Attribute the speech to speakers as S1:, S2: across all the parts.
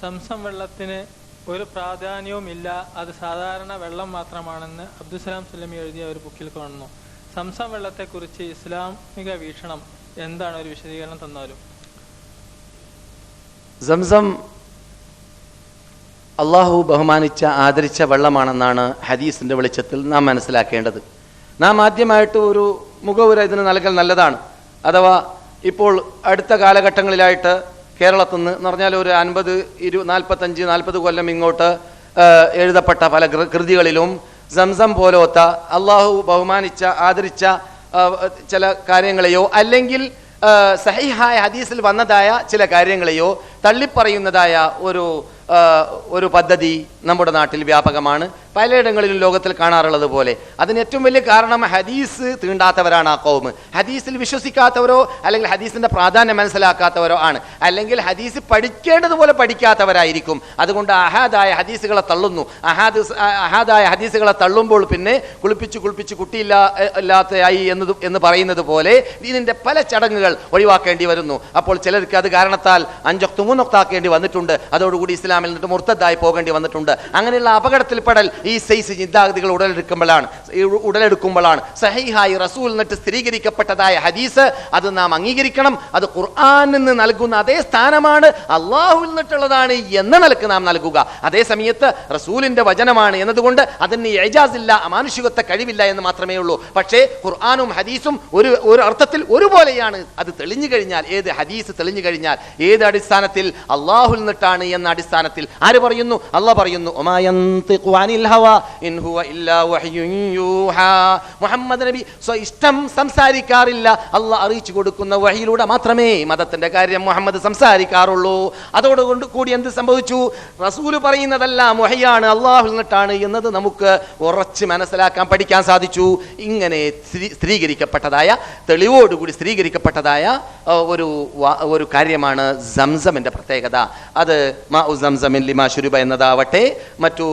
S1: Zamzam വെള്ളത്തിന് ഒരു പ്രാധാന്യവുമില്ല, അത് സാധാരണ വെള്ളം മാത്രമാണെന്ന് അബ്ദുസലാം സുല്ലമി എഴുതിയ ഒരു ബുക്കിൽ കാണുന്നു. സംസം വെള്ളത്തെക്കുറിച്ച് ഇസ്ലാമിക വീക്ഷണം എന്താണ്? ഒരു വിശദീകരണം തന്നാലും.
S2: സംസം അള്ളാഹു ബഹുമാനിച്ച ആദരിച്ച വെള്ളമാണെന്നാണ് ഹദീസിൻ്റെ വെളിച്ചത്തിൽ നാം മനസ്സിലാക്കേണ്ടത്. നാം ആദ്യമായിട്ട് ഒരു മുഖവുര ഇതിന് നൽകൽ നല്ലതാണ്. അഥവാ ഇപ്പോൾ അടുത്ത കാലഘട്ടങ്ങളിലായിട്ട് കേരളത്തിൽ നിന്ന് എന്ന് പറഞ്ഞാൽ ഒരു 45-40 കൊല്ലം ഇങ്ങോട്ട് എഴുതപ്പെട്ട പല കൃതികളിലും സംസം പോലത്തെ അള്ളാഹു ബഹുമാനിച്ച ആദരിച്ച ചില കാര്യങ്ങളെയോ അല്ലെങ്കിൽ സഹീഹായ ഹദീസിൽ വന്നതായ ചില കാര്യങ്ങളെയോ തള്ളിപ്പറയുന്നതായ ഒരു പദ്ധതി നമ്മുടെ നാട്ടിൽ വ്യാപകമാണ്. പലയിടങ്ങളിലും ലോകത്തിൽ കാണാറുള്ളത് പോലെ. അതിന് ഏറ്റവും വലിയ കാരണം ഹദീസ് തീണ്ടാത്തവരാണ് ആ കൗമ്. ഹദീസിൽ വിശ്വസിക്കാത്തവരോ അല്ലെങ്കിൽ ഹദീസിന്റെ പ്രാധാന്യം മനസ്സിലാക്കാത്തവരോ ആണ്. അല്ലെങ്കിൽ ഹദീസ് പഠിക്കേണ്ടതുപോലെ പഠിക്കാത്തവരായിരിക്കും. അതുകൊണ്ട് അഹാദായ ഹദീസുകളെ തള്ളുന്നു. അഹാദായ ഹദീസുകളെ തള്ളുമ്പോൾ പിന്നെ കുളിപ്പിച്ച് കുട്ടിയില്ലാത്തയായി എന്ന് പറയുന്നത് പോലെ ദീനിന്റെ പല ചടങ്ങുകൾ ഒഴിവാക്കേണ്ടി വരുന്നു. അപ്പോൾ ചിലർക്ക് അത് കാരണത്താൽ 5 വക്ത് 3 വക്താക്കേണ്ടി വന്നിട്ടുണ്ട്. അതോടുകൂടി ഇസ്ലാമിൽ നിന്നിട്ട് മുർത്തദ്ദായി പോകേണ്ടി വന്നിട്ടുണ്ട്. അങ്ങനെയുള്ള അപകടത്തിൽപ്പെടൽ ഈ സൈസ് ചിന്താഗതികൾ ഉടലെടുക്കുമ്പോഴാണ് സഹീഹായി റസൂൽ എന്നിട്ട് സ്ഥിരീകരിക്കപ്പെട്ടതായ ഹദീസ് അത് നാം അംഗീകരിക്കണം. അത് ഖുർആനിൽ നിന്ന് നൽകുന്ന അതേ സ്ഥാനമാണ് അള്ളാഹുവിൽ നിന്നിട്ടുള്ളതാണ് എന്ന നിലക്ക് നാം നൽകുക. അതേ സമയത്ത് റസൂലിന്റെ വചനമാണ് എന്നതുകൊണ്ട് അതിന് ഇജാസില്ല, അമാനുഷികത്വ കഴിവില്ല എന്ന് മാത്രമേ ഉള്ളൂ. പക്ഷേ ഖുർആനും ഹദീസും ഒരു അർത്ഥത്തിൽ ഒരുപോലെയാണ്. അത് തെളിഞ്ഞു കഴിഞ്ഞാൽ, ഏത് ഹദീസ് തെളിഞ്ഞു കഴിഞ്ഞാൽ ഏത് അടിസ്ഥാനത്തിൽ അള്ളാഹുവിൽ നിന്നിട്ടാണ് എന്ന അടിസ്ഥാനത്തിൽ ആര് പറയുന്നു? അള്ളാഹ് പറയുന്നു, മുഹമ്മദ് നബി സ്വഇഷ്ടം സംസാരിക്കാറില്ല. അള്ളാഹ് അറിയിച്ചു കൊടുക്കുന്ന വഹിയിലൂടെ മാത്രമേ മതത്തിന്റെ കാര്യം മുഹമ്മദ് സംസാരിക്കാറുള്ളൂ. അതോടുകൊണ്ട് കൂടി എന്ത് സംഭവിച്ചു? റസൂല് പറയുന്നതെല്ലാം വഹിയാണ്, അള്ളാഹുവിൽ നിന്നിട്ടാണ് എന്നത് നമുക്ക് ഉറച്ച് മനസ്സിലാക്കാൻ പഠിക്കാൻ സാധിച്ചു. ഇങ്ങനെ സ്ത്രീകരിക്കപ്പെട്ടതായ തെളിവോടുകൂടി സ്ത്രീകരിക്കപ്പെട്ടതായ ഒരു കാര്യമാണ് സംസമിന്റെ പ്രത്യേകത. അത് മാഉ സംസമിൻ ലിമാ ശുരിബ എന്നതാവട്ടെ, മറ്റു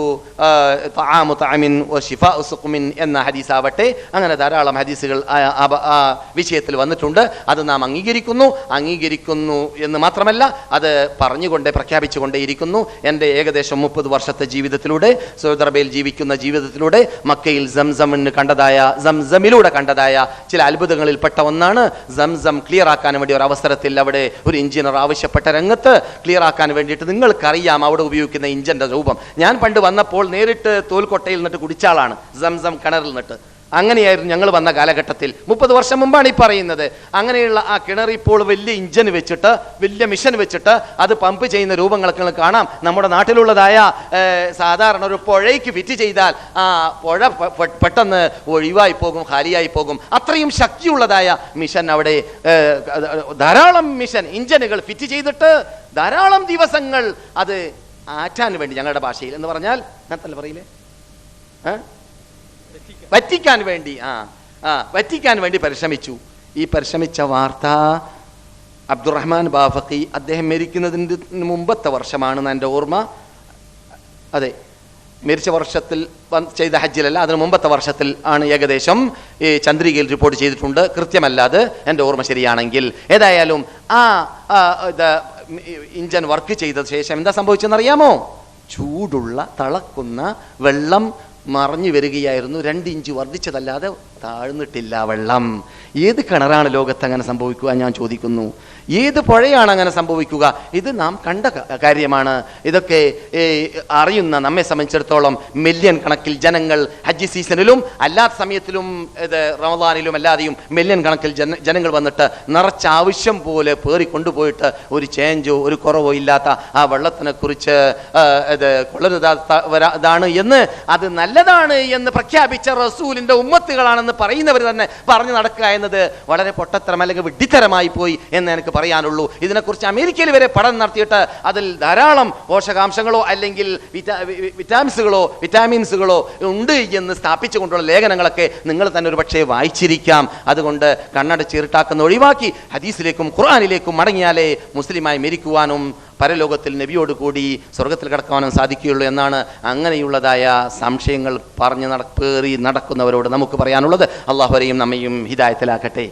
S2: തആമു തഅമിൻ വശിഫാഉ സുഖ്മിൻ എന്ന ഹദീസാവട്ടെ, അങ്ങനെ ധാരാളം ഹദീസുകൾ ആ വിഷയത്തിൽ വന്നിട്ടുണ്ട്. അത് നാം അംഗീകരിക്കുന്നു എന്ന് മാത്രമല്ല, അത് പറഞ്ഞുകൊണ്ടേ പ്രഖ്യാപിച്ചുകൊണ്ടേയിരിക്കുന്നു. എൻ്റെ ഏകദേശം 30 വർഷത്തെ ജീവിതത്തിലൂടെ, സൗദി അറേബ്യയിൽ ജീവിക്കുന്ന ജീവിതത്തിലൂടെ മക്കയിൽ സംസമിലൂടെ കണ്ടതായ ചില അത്ഭുതങ്ങളിൽ പെട്ട ഒന്നാണ് സംസം ക്ലിയർ ആക്കാൻ വേണ്ടി ഒരു അവസരത്തിൽ അവിടെ ഒരു എഞ്ചിനീയർ ആവശ്യപ്പെട്ട രംഗത്ത് ക്ലിയർ ആക്കാൻ വേണ്ടിയിട്ട്, നിങ്ങൾക്കറിയാം അവിടെ ഉപയോഗിക്കുന്ന ഇഞ്ചിന്റെ രൂപം. ഞാൻ പണ്ട് വന്നപ്പോൾ നേരിട്ട് തോൽക്കൊട്ടയിൽ നിന്നിട്ട് കുടിച്ച ആളാണ്, സംസം കിണറിൽ നിന്നിട്ട്. അങ്ങനെയായിരുന്നു ഞങ്ങൾ വന്ന കാലഘട്ടത്തിൽ. 30 വർഷം മുമ്പാണ് ഈ പറയുന്നത്. അങ്ങനെയുള്ള ആ കിണർ ഇപ്പോൾ വലിയ ഇഞ്ചിൻ വെച്ചിട്ട്, വലിയ മിഷൻ വെച്ചിട്ട് അത് പമ്പ് ചെയ്യുന്ന രൂപങ്ങളൊക്കെ കാണാം. നമ്മുടെ നാട്ടിലുള്ളതായ സാധാരണ ഒരു പുഴയ്ക്ക് ഫിറ്റ് ചെയ്താൽ ആ പുഴ പെട്ടെന്ന് ഒഴിവായി പോകും, ഖാലിയായി പോകും. അത്രയും ശക്തിയുള്ളതായ മിഷൻ അവിടെ, ധാരാളം മിഷൻ ഇഞ്ചിനുകൾ ഫിറ്റ് ചെയ്തിട്ട് ധാരാളം ദിവസങ്ങൾ അത് ആറ്റാൻ വേണ്ടി, ഞങ്ങളുടെ ഭാഷയിൽ എന്ന് പറഞ്ഞാൽ അങ്ങനത്തല്ല പറയില്ലേ, വറ്റിക്കാൻ വേണ്ടി പരിശ്രമിച്ചു. ഈ പരിശ്രമിച്ച വാർത്ത അബ്ദുറഹ്മാൻ ബാഫഖി അദ്ദേഹം മരിക്കുന്നതിന് മുമ്പത്തെ വർഷമാണെന്ന് എൻ്റെ ഓർമ്മ. അതെ, മരിച്ച വർഷത്തിൽ ചെയ്ത ഹജ്ജിലല്ല, അതിന് മുമ്പത്തെ വർഷത്തിൽ ആണ് ഏകദേശം ഈ ചന്ദ്രികയിൽ റിപ്പോർട്ട് ചെയ്തിട്ടുണ്ട്. കൃത്യമല്ലാതെ എൻ്റെ ഓർമ്മ ശരിയാണെങ്കിൽ. ഏതായാലും ആ ഇഞ്ചൻ വർക്ക് ചെയ്ത ശേഷം എന്താ സംഭവിച്ചെന്നറിയാമോ? ചൂടുള്ള തിളക്കുന്ന വെള്ളം മറിഞ്ഞു വരികയായിരുന്നു. 2 ഇഞ്ച് വർദ്ധിച്ചതല്ലാതെ താഴ്ന്നിട്ടില്ല വെള്ളം. ഏത് കിണറാണ് ലോകത്ത് അങ്ങനെ സംഭവിക്കുക? ഞാൻ ചോദിക്കുന്നു. ഏത് പുഴയാണ് അങ്ങനെ സംഭവിക്കുക? ഇത് നാം കണ്ട കാര്യമാണ്. ഇതൊക്കെ അറിയുന്ന നമ്മെ സംബന്ധിച്ചിടത്തോളം മില്യൺ കണക്കിൽ ജനങ്ങൾ ഹജ്ജ് സീസണിലും അല്ലാത്ത സമയത്തിലും റമദാനിലും അല്ലാതെയും മില്യൺ കണക്കിൽ ജനങ്ങൾ വന്നിട്ട് നിറച്ച ആവശ്യം പോലെ പേറിക്കൊണ്ടുപോയിട്ട് ഒരു ചേഞ്ചോ ഒരു കുറവോ ഇല്ലാത്ത ആ വെള്ളത്തിനെ കുറിച്ച് കൊള്ളരുതാണ് എന്ന്, അത് നല്ലതാണ് എന്ന് പ്രഖ്യാപിച്ച റസൂലിന്റെ ഉമ്മത്തുകളാണെന്ന് പറയുന്നവർ തന്നെ പറഞ്ഞു നടക്കുക എന്നത് വളരെ പൊട്ടത്തരം അല്ലെങ്കിൽ വിഡ്ഢിത്തരമായി പോയി എന്ന് എനിക്ക് പറയാനുള്ളൂ. ഇതിനെക്കുറിച്ച് അമേരിക്കയിൽ വരെ പഠനം നടത്തിയിട്ട് അതിൽ ധാരാളം പോഷകാംശങ്ങളോ അല്ലെങ്കിൽ വിറ്റാമിൻസുകളോ ഉണ്ട് എന്ന് സ്ഥാപിച്ചുകൊണ്ടുള്ള ലേഖനങ്ങളൊക്കെ നിങ്ങൾ തന്നെ ഒരു പക്ഷേ വായിച്ചിരിക്കാം. അതുകൊണ്ട് കണ്ണടച്ചിരുട്ടാക്കുന്ന ഒഴിവാക്കി ഹദീസിലേക്കും ഖുർആനിലേക്കും മടങ്ങിയാലേ മുസ്ലിമായി മരിക്കുവാനും പരലോകത്തിൽ നബിയോട് കൂടി സ്വർഗത്തിൽ കടക്കാനും സാധിക്കുകയുള്ളൂ എന്നാണ് അങ്ങനെയുള്ളതായ സംശയങ്ങൾ പറഞ്ഞ് നടക്കുന്നവരോട് നമുക്ക് പറയാനുള്ളത്. അള്ളാഹുവരെയും നമ്മയും ഹിദായത്തിലാക്കട്ടെ.